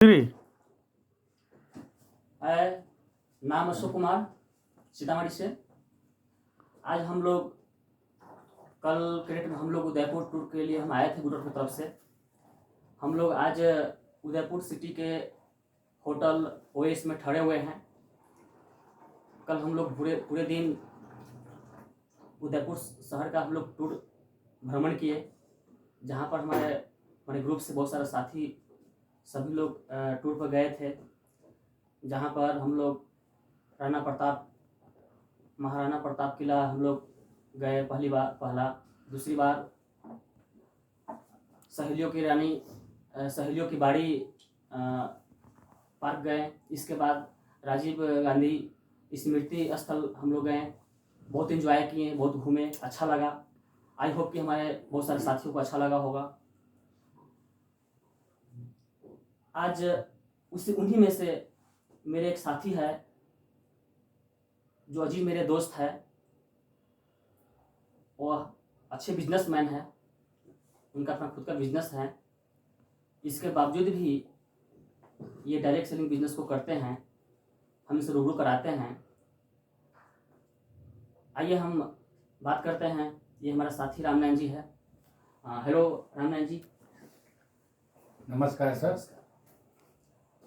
श्री नाम अशोक कुमार, सीतामढ़ी से। आज हम लोग कल क्रेट में हम लोग उदयपुर टूर के लिए हम आए थे गुडर की तरफ से। हम लोग आज उदयपुर सिटी के होटल ओएस में ठहरे हुए हैं। कल हम लोग पूरे दिन उदयपुर शहर का हम लोग टूर भ्रमण किए, जहाँ पर हमारे ग्रुप से बहुत सारे साथी सभी लोग टूर पर गए थे, जहाँ पर हम लोग महाराणा प्रताप किला हम लोग गए पहला। दूसरी बार सहेलियों की बाड़ी पार्क गए। इसके बाद राजीव गांधी स्मृति स्थल हम लोग गए। बहुत एंजॉय किए, बहुत घूमे, अच्छा लगा। आई होप कि हमारे बहुत सारे साथियों को अच्छा लगा होगा। आज उन्हीं में से मेरे एक साथी है जो अजीब मेरे दोस्त है। वह अच्छे बिजनेसमैन है, उनका अपना खुद का बिजनेस है। इसके बावजूद भी ये डायरेक्ट सेलिंग बिजनेस को करते हैं। हम इसे रूबरू कराते हैं। आइए हम बात करते हैं। ये हमारा साथी रामनारायण जी है। हेलो रामनारायण जी। नमस्कार सर।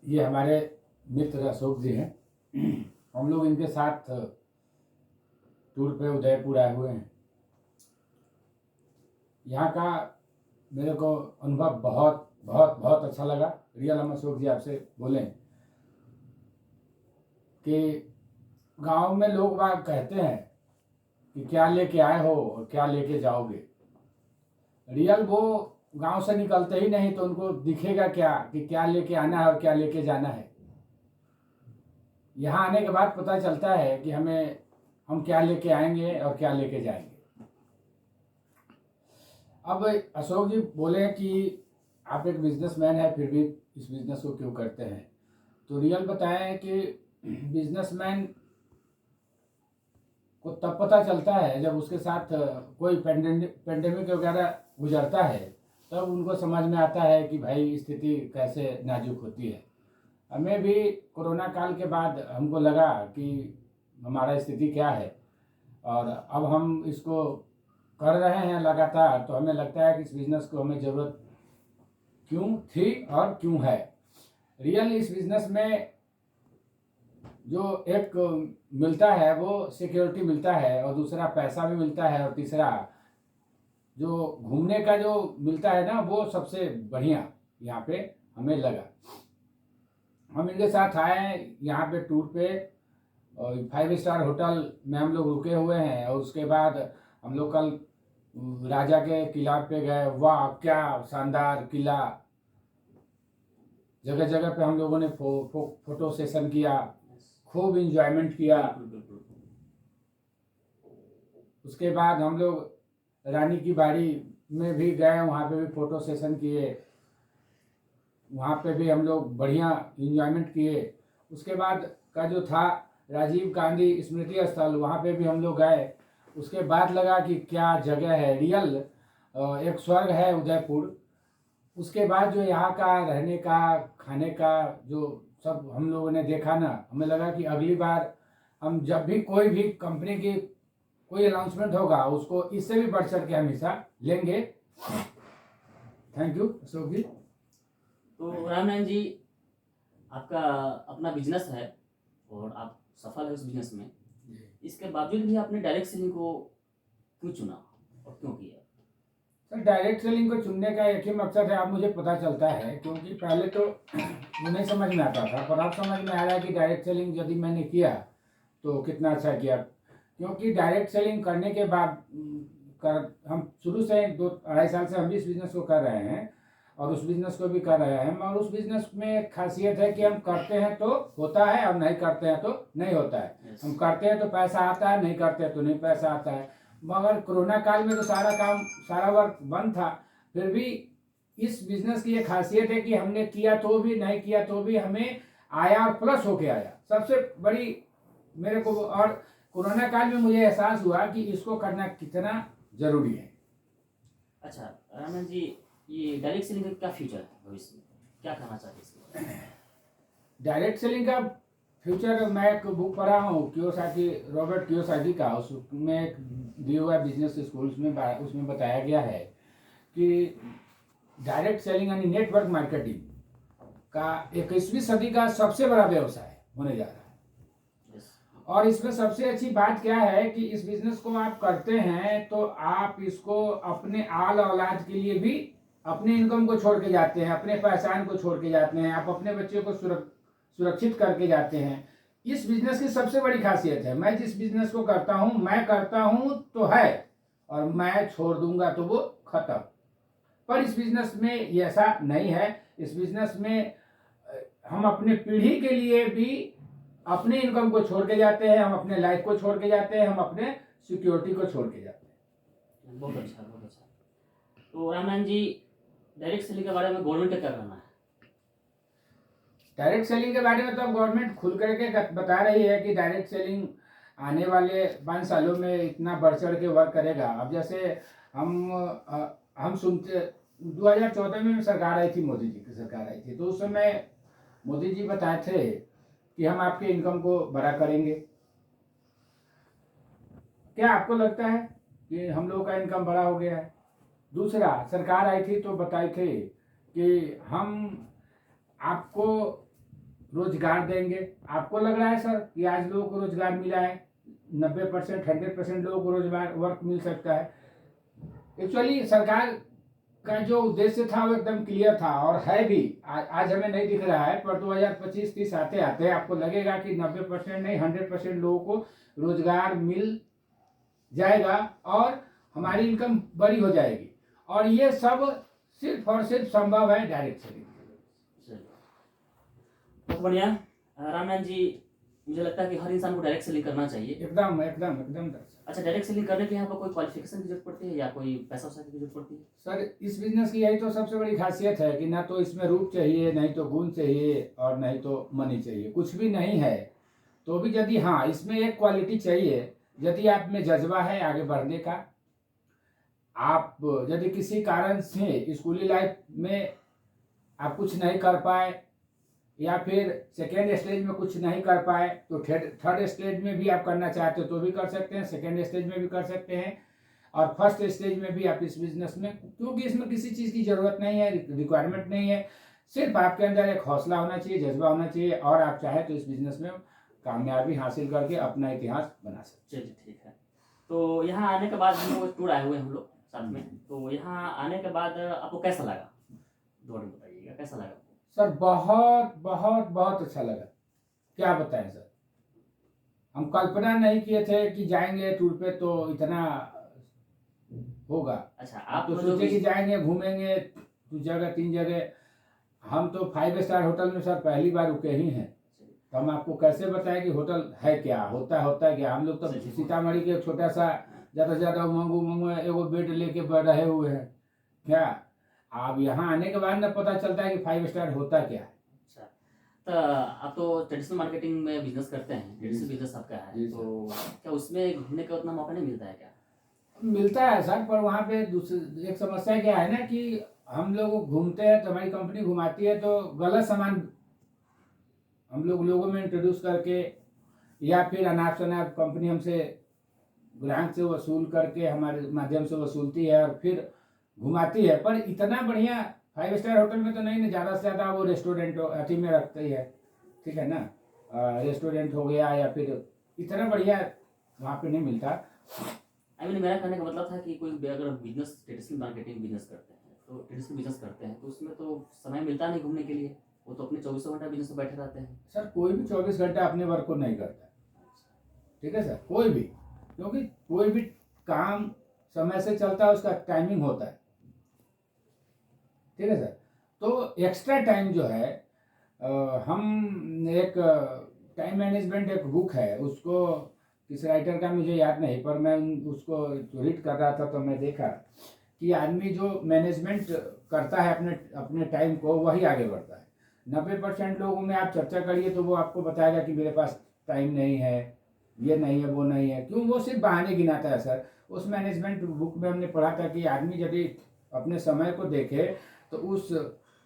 ये हमारे मित्र अशोक जी हैं। हम लोग इनके साथ टूर पे उदयपुर आए हुए हैं। यहाँ का मेरे को अनुभव बहुत बहुत बहुत अच्छा लगा। रियल हम अशोक जी आपसे बोलें कि गांव में लोग बाग कहते हैं कि क्या लेके आए हो और क्या लेके जाओगे। रियल वो गांव से निकलते ही नहीं तो उनको दिखेगा क्या कि क्या लेके आना है और क्या लेके जाना है। यहाँ आने के बाद पता चलता है कि हम क्या लेके आएंगे और क्या लेके जाएंगे। अब अशोक जी बोले कि आप एक बिजनेसमैन है, फिर भी इस बिजनेस को क्यों करते हैं। तो रियल बताएं कि बिजनेसमैन को तब पता चलता है जब उसके साथ कोई पेंडेमिक वगैरह गुजरता है, तब उनको समझ में आता है कि भाई स्थिति कैसे नाजुक होती है। हमें भी कोरोना काल के बाद हमको लगा कि हमारा स्थिति क्या है, और अब हम इसको कर रहे हैं लगातार। तो हमें लगता है कि इस बिज़नेस को हमें ज़रूरत क्यों थी और क्यों है। रियल इस बिज़नेस में जो एक मिलता है वो सिक्योरिटी मिलता है, और दूसरा पैसा भी मिलता है, और तीसरा जो घूमने का जो मिलता है ना, वो सबसे बढ़िया यहाँ पे हमें लगा। हम इनके साथ आए यहाँ पे टूर पे, और 5 स्टार होटल में हम लोग रुके हुए हैं। और उसके बाद हम लोग कल राजा के किला पे गए। वाह क्या शानदार किला। जगह जगह पे हम लोगों ने फोटो सेशन किया, खूब इंजॉयमेंट किया। उसके बाद हम लोग रानी की बाड़ी में भी गए, वहाँ पे भी फोटो सेशन किए। वहाँ पे भी हम लोग बढ़िया इंजॉयमेंट किए। उसके बाद का जो था राजीव गांधी स्मृति स्थल, वहाँ पे भी हम लोग गए। उसके बाद लगा कि क्या जगह है, रियल एक स्वर्ग है उदयपुर। उसके बाद जो यहाँ का रहने का, खाने का जो सब हम लोगों ने देखा ना, हमें लगा कि अगली बार हम जब भी कोई भी कंपनी की कोई अनाउंसमेंट होगा, उसको इससे भी बढ़ चढ़ के हम हिस्सा लेंगे। थैंक यू अशोक जी। तो रामनारायण जी, आपका अपना बिजनेस है और आप सफल है उस बिजनेस में। इसके बावजूद भी आपने डायरेक्ट सेलिंग को क्यों चुना और क्यों किया? सर, डायरेक्ट सेलिंग को चुनने का एक ही मकसद है, अब मुझे पता चलता है। क्योंकि पहले तो वो नहीं समझ में आता था, पर अब समझ में आ रहा है कि डायरेक्ट सेलिंग यदि मैंने किया तो कितना अच्छा किया। क्योंकि डायरेक्ट सेलिंग करने के बाद हम शुरू से 2-2.5 साल से हम भी इस बिज़नेस को कर रहे हैं, और उस बिज़नेस को भी कर रहे हैं। और उस बिज़नेस में खासियत है कि हम करते हैं तो होता है, और नहीं करते हैं तो नहीं होता है। हम करते हैं तो पैसा आता है, नहीं करते हैं तो नहीं पैसा आता है। मगर कोरोना काल में तो सारा वर्क बंद था। फिर भी इस बिज़नेस की ये खासियत है कि हमने किया तो भी, नहीं किया तो भी हमें आया, और प्लस होके आया। सबसे बड़ी मेरे को, और कोरोना काल में मुझे एहसास हुआ कि इसको करना कितना ज़रूरी है। अच्छा रामन जी, ये डायरेक्ट सेलिंग का क्या फ्यूचर है भविष्य में, क्या करना चाहते हैं इसके? डायरेक्ट सेलिंग का फ्यूचर, मैं एक बुक पढ़ा हूँ कियोसाकी, रॉबर्ट कियोसाकी का, उसमें एक दिया हुआ बिजनेस स्कूल उसमें बताया गया है कि डायरेक्ट सेलिंग यानी नेटवर्क मार्केटिंग का 21वीं सदी का सबसे बड़ा व्यवसाय होने जा रहा है। और इसमें सबसे अच्छी बात क्या है कि इस बिजनेस को आप करते हैं तो आप इसको अपने आल औलाद के लिए भी अपने इनकम को छोड़ के जाते हैं, अपने पहचान को छोड़ के जाते हैं, आप अपने बच्चे को सुरक्षित करके जाते हैं। इस बिजनेस की सबसे बड़ी खासियत है, मैं जिस बिजनेस को करता हूँ, मैं करता हूँ तो है और मैं छोड़ दूंगा तो वो खत्म। पर इस बिजनेस में ये ऐसा नहीं है। इस बिजनेस में हम अपने पीढ़ी के लिए भी अपने इनकम को छोड़ के जाते हैं, हम अपने लाइफ को छोड़ के जाते हैं, हम अपने सिक्योरिटी को छोड़ के जाते हैं। बहुत अच्छा, बहुत अच्छा। तो रामनाथ जी, डायरेक्ट सेलिंग के बारे में गवर्नमेंट का क्या करना है? डायरेक्ट सेलिंग के बारे में तो अब गवर्नमेंट खुल करके बता रही है कि डायरेक्ट सेलिंग आने वाले 5 सालों में इतना बढ़ चढ़ के वर्क करेगा। अब जैसे हम सुनते 2014 में सरकार आई थी, मोदी जी की सरकार आई थी, तो उस समय मोदी जी बताए थे कि हम आपके इनकम को बड़ा करेंगे। क्या आपको लगता है कि हम लोगों का इनकम बड़ा हो गया है? दूसरा, सरकार आई थी तो बताए थे कि हम आपको रोजगार देंगे। आपको लग रहा है सर कि आज लोगों को रोजगार मिला है? 90%, 100% लोगों को रोजगार वर्क मिल सकता है? एक्चुअली सरकार का जो उद्देश्य था वो एकदम क्लियर था और है भी। आज हमें नहीं दिख रहा है, पर 2025-30 आते आते आपको लगेगा कि 90% नहीं 100% लोगों को रोजगार मिल जाएगा और हमारी इनकम बड़ी हो जाएगी। और ये सब सिर्फ और सिर्फ संभव है डायरेक्ट सेलिंग। बहुत बढ़िया रामनाथ जी, मुझे लगता है कि हर इंसान को डायरेक्ट सेलिंग करना चाहिए। एकदम एकदम एकदम। अच्छा, डायरेक्ट सेलिंग करने के लिए यहाँ पर कोई क्वालिफिकेशन की जरूरत पड़ती है या कोई पैसा वैसा की जरूरत पड़ती है? सर, इस बिजनेस की यही तो सबसे बड़ी खासियत है कि ना तो इसमें रूप चाहिए, नहीं तो गुण चाहिए और नहीं तो मनी चाहिए, कुछ भी नहीं है। तो भी यदि हाँ, इसमें एक क्वालिटी चाहिए, यदि आप में जज्बा है आगे बढ़ने का, आप यदि किसी कारण से स्कूली लाइफ में आप कुछ नहीं कर पाए या फिर सेकेंड स्टेज में कुछ नहीं कर पाए तो थर्ड स्टेज में भी आप करना चाहते हो तो भी कर सकते हैं, सेकेंड स्टेज में भी कर सकते हैं और फर्स्ट स्टेज में भी आप इस बिजनेस में, क्योंकि इसमें किसी चीज़ की ज़रूरत नहीं है, रिक्वायरमेंट नहीं है, सिर्फ आपके अंदर एक हौसला होना चाहिए, जज्बा होना चाहिए और आप चाहे तो इस बिजनेस में कामयाबी हासिल करके अपना इतिहास बना सकते। चलिए ठीक है। तो यहाँ आने के बाद हम लोग टूर आए हुए हम लोग साथ में, तो यहाँ आने के बाद आपको कैसा लगा? दौड़ में बताइएगा कैसा लगा? सर बहुत बहुत बहुत अच्छा लगा। क्या बताएं सर, हम कल्पना नहीं किए थे कि जाएंगे टूर पे तो इतना होगा। अच्छा, आप तो सोचे कि जाएंगे घूमेंगे 2 जगह 3 जगह, हम तो 5 स्टार होटल में सर पहली बार रुके ही हैं। तो हम आपको कैसे बताएं कि होटल है क्या, होता है क्या। हम लोग तो सीतामढ़ी के छोटा सा ज़्यादा से ज़्यादा उमंग एगो बेड लेके रहे हुए हैं। क्या आप यहाँ आने के बाद ना पता चलता है कि 5 स्टार होता क्या है। अच्छा, तो आप तो ट्रेडिशनल मार्केटिंग में बिजनेस करते हैं, ट्रेडिशनल बिजनेस आपका है, तो क्या उसमें घूमने का उतना मौका नहीं मिलता है क्या? मिलता है सर, पर वहाँ पे दूसरी एक समस्या क्या है ना कि हम लोग घूमते हैं तो हमारी कंपनी घुमाती है तो गलत सामान हम लोगों में इंट्रोड्यूस करके या फिर अनाप शनाप कंपनी हमसे ग्राहक से वसूल करके हमारे माध्यम से वसूलती है और फिर घुमाती है। पर इतना बढ़िया 5 स्टार होटल में तो नहीं ना, ज़्यादा से ज़्यादा वो रेस्टोरेंट अथी में रखते ही है, ठीक है ना, रेस्टोरेंट हो गया या फिर इतना बढ़िया वहाँ पे नहीं मिलता। मेरा कहने का मतलब था कि कोई अगर बिजनेस ट्रेडिशनल मार्केटिंग बिजनेस करते हैं तो ट्रेडिशनल बिजनेस करते हैं तो उसमें तो समय मिलता नहीं घूमने के लिए, वो तो अपने 24 घंटा बिजनेस में बैठे रहते हैं। सर कोई भी 24 घंटा अपने वर्क को नहीं करता, ठीक है सर, कोई भी, क्योंकि कोई भी काम समय से चलता है, उसका टाइमिंग होता है, ठीक है सर। तो एक्स्ट्रा टाइम जो है हम एक टाइम मैनेजमेंट एक बुक है, उसको किस राइटर का मुझे याद नहीं, पर मैं उसको रीड कर रहा था तो मैं देखा कि आदमी जो मैनेजमेंट करता है अपने टाइम को, वही आगे बढ़ता है। 90% लोगों में आप चर्चा करिए तो वो आपको बताएगा कि मेरे पास टाइम नहीं है, ये नहीं है, वो नहीं है, क्यों, वो सिर्फ बहाने गिनाता है सर। उस मैनेजमेंट बुक में हमने पढ़ा था कि आदमी यदि अपने समय को देखे तो उस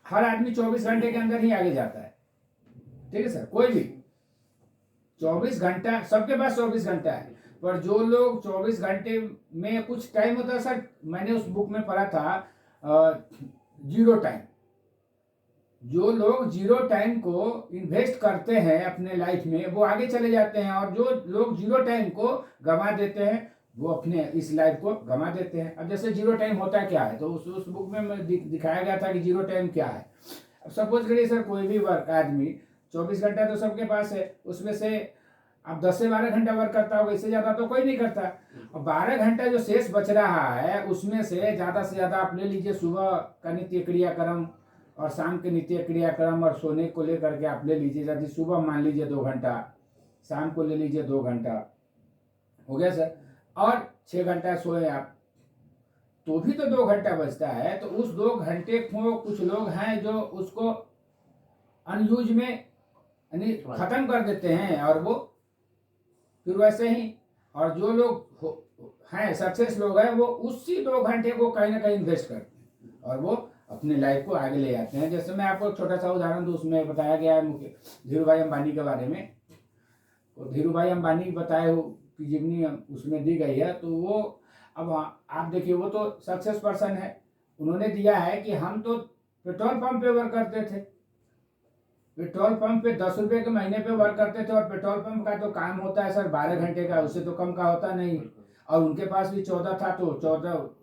हर आदमी 24 घंटे के अंदर ही आगे जाता है, ठीक है सर। कोई भी 24 घंटा, सबके पास 24 घंटा है, पर जो लोग 24 घंटे में कुछ टाइम होता है सर, मैंने उस बुक में पढ़ा था जीरो टाइम। जो लोग जीरो टाइम को इन्वेस्ट करते हैं अपने लाइफ में, वो आगे चले जाते हैं, और जो लोग जीरो टाइम को गंवा देते हैं, वो अपने इस लाइफ को गंवा देते हैं। अब जैसे जीरो टाइम होता क्या है, तो उस बुक में दिखाया गया था कि जीरो टाइम क्या है। अब सपोज करिए सर, कोई भी वर्क आदमी 24 घंटा तो सबके पास है, उसमें से अब 10 से 12 घंटा वर्क करता होगा, इससे ज़्यादा तो कोई नहीं करता। और 12 घंटा जो शेष बच रहा है, उसमें से ज़्यादा आप ले लीजिए सुबह का नित्य क्रियाक्रम और शाम के नित्य क्रियाक्रम, और सोने को लेकर के आप ले लीजिए, यदि सुबह मान लीजिए 2 घंटा, शाम को ले लीजिए 2 घंटा, हो गया सर, और 6 घंटा सोए आप, तो भी तो 2 घंटा बचता है। तो उस 2 घंटे को कुछ लोग हैं जो उसको अनयूज में यानी खत्म कर देते हैं, और वो फिर वैसे ही, और जो लोग हैं सक्सेस लोग हैं, वो उसी 2 घंटे को कहीं ना कहीं इन्वेस्ट करते हैं, और वो अपने लाइफ को आगे ले जाते हैं। जैसे मैं आपको एक छोटा सा उदाहरण दूं, उसमें बताया गया है धीरू भाई अंबानी के बारे में। तो धीरू भाई अंबानी बताए हो कि जीवनी उसमें दी गई है, तो वो अब आप देखिए, वो तो सक्सेस पर्सन है। उन्होंने दिया है कि हम तो पेट्रोल पंप पे वर्क करते थे, पेट्रोल पंप पे 10 रुपये के महीने पे वर्क करते थे, और पेट्रोल पंप का तो काम होता है सर 12 घंटे का, उससे तो कम का होता नहीं। और उनके पास भी 14 था, तो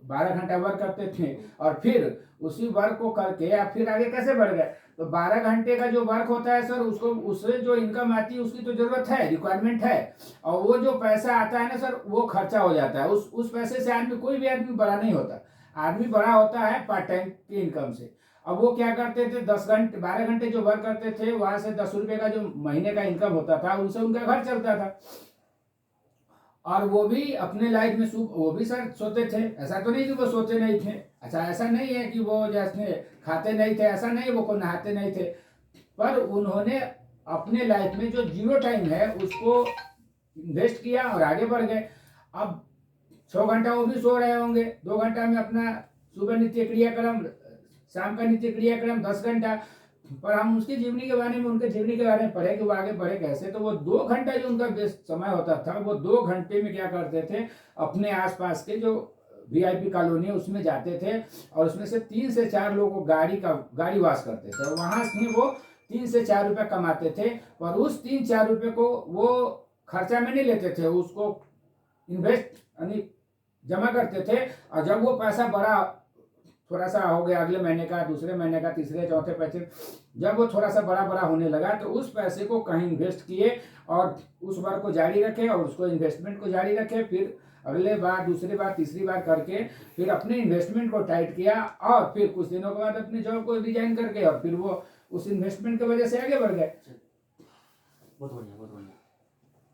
12 घंटा वर्क करते थे, और फिर उसी वर्क को करके आप फिर आगे कैसे बढ़ गए। तो 12 घंटे का जो वर्क होता है सर, उसको उससे जो इनकम आती है उसकी तो जरूरत है, रिक्वायरमेंट है, और वो जो पैसा आता है ना सर, वो खर्चा हो जाता है। उस पैसे से आदमी, कोई भी आदमी बड़ा नहीं होता, आदमी बड़ा होता है पार्ट टाइम की इनकम से। अब वो क्या करते थे, 12 घंटे जो वर्क करते थे, वहां से 10 रुपये का जो महीने का इनकम होता था, उनसे उनका घर चलता था। और वो भी अपने लाइफ में वो भी सर सोते थे, ऐसा तो नहीं कि वो सोते नहीं थे, अच्छा ऐसा नहीं है कि वो जैसे खाते नहीं थे, ऐसा नहीं वो को नहाते नहीं थे, पर उन्होंने अपने लाइफ में जो जीरो टाइम है उसको इन्वेस्ट किया और आगे बढ़ गए। अब 6 घंटा वो भी सो रहे होंगे, 2 घंटा में अपना सुबह नित्य क्रियाक्रम, शाम का नित्य क्रियाक्रम 10 घंटा, पर हम उसकी जीवनी के बारे में, उनके जीवनी के बारे में पढ़े कि वो आगे बढ़े कैसे। तो वो 2 घंटा जो उनका बेस्ट समय होता था, वो 2 घंटे में क्या करते थे, अपने आसपास के जो VIP कॉलोनी है उसमें जाते थे, और उसमें से 3 से 4 लोगों को गाड़ी वाश करते थे, और वहां से वो 3 से 4 रुपये कमाते थे। और उस 3-4 रुपये को वो खर्चा में नहीं लेते थे, उसको इन्वेस्ट यानी जमा करते थे। और जब वो पैसा बड़ा थोड़ा सा हो गया, अगले महीने का, दूसरे महीने का, तीसरे चौथे पैसे, जब वो थोड़ा सा बड़ा होने लगा, तो उस पैसे को कहीं इन्वेस्ट किए, और उस वर्क को जारी रखे, और उसको इन्वेस्टमेंट को जारी रखे, फिर अगले बार, दूसरी बार, तीसरी बार करके फिर अपने इन्वेस्टमेंट को टाइट किया, और फिर कुछ दिनों के बाद अपनी जॉब को रिजाइन करके, और फिर वो उस इन्वेस्टमेंट की वजह से आगे बढ़ गए। बहुत बढ़िया, बहुत बढ़िया।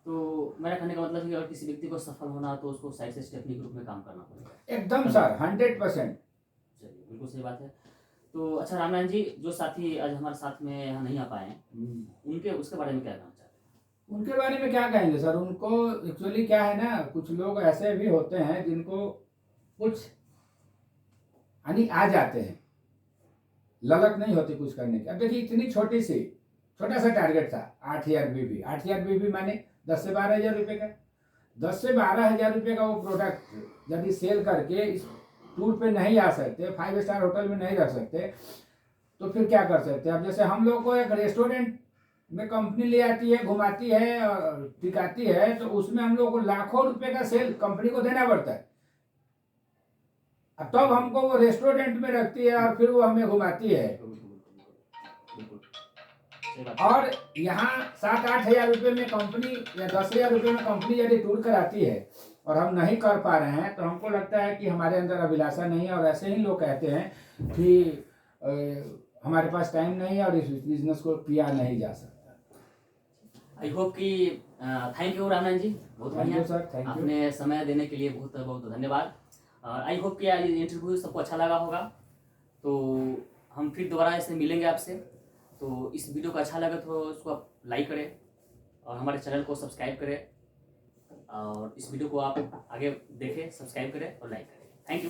तो मेरा कहने का मतलब है कि अगर किसी व्यक्ति को सफल होना, तो उसको साइड से स्टेपनी ग्रुप में काम करना पड़ेगा। एकदम सर, 100%। चलिए, बिल्कुल सही बात है। तो अच्छा रामनारायण जी, जो साथी आज हमारे साथ में यहाँ नहीं आ पाए, उनके उसके बारे में क्या कहना चाहते हैं? उनके बारे में क्या कहेंगे सर, उनको एक्चुअली क्या है ना, कुछ लोग ऐसे भी होते हैं जिनको कुछ यानी आ जाते हैं, ललक नहीं होती कुछ करने की। अब देखिए, इतनी छोटा सा टारगेट था, 8000 बीबी। 8000 बीबी माने 10 से 12 हजार रुपये का, 10 से 12 हजार रुपये का वो प्रोडक्ट यदि सेल करके इस टूर पे नहीं आ सकते, 5 स्टार होटल में नहीं रह सकते, तो फिर क्या कर सकते हैं। अब जैसे हम लोग को एक रेस्टोरेंट में कंपनी ले आती है, घुमाती है और टिकाती है, तो उसमें हम लोग को लाखों रुपए का सेल कंपनी को देना पड़ता है, तब हमको वो रेस्टोरेंट में रखती है, और फिर वो हमें घुमाती है। और यहाँ 7-8 हजार रुपये में कंपनी, या 10 हजार रुपये में कंपनी यदि टूर कराती है, और हम नहीं कर पा रहे हैं, तो हमको लगता है कि हमारे अंदर अभिलाषा नहीं है। और ऐसे ही लोग कहते हैं कि हमारे पास टाइम नहीं है और इस बिजनेस को किया नहीं जा सकता। आई होप कि थैंक यू रामनारायण जी, बहुत बढ़िया सर, थैंक यू। आपने समय देने के लिए बहुत बहुत धन्यवाद। आई होप कि आज इंटरव्यू सबको अच्छा लगा होगा। तो हम फिर दोबारा ऐसे मिलेंगे आपसे। तो इस वीडियो को अच्छा लगा तो उसको आप लाइक करें, और हमारे चैनल को सब्सक्राइब करें, और इस वीडियो को आप आगे देखें, सब्सक्राइब करें और लाइक करें। Thank you.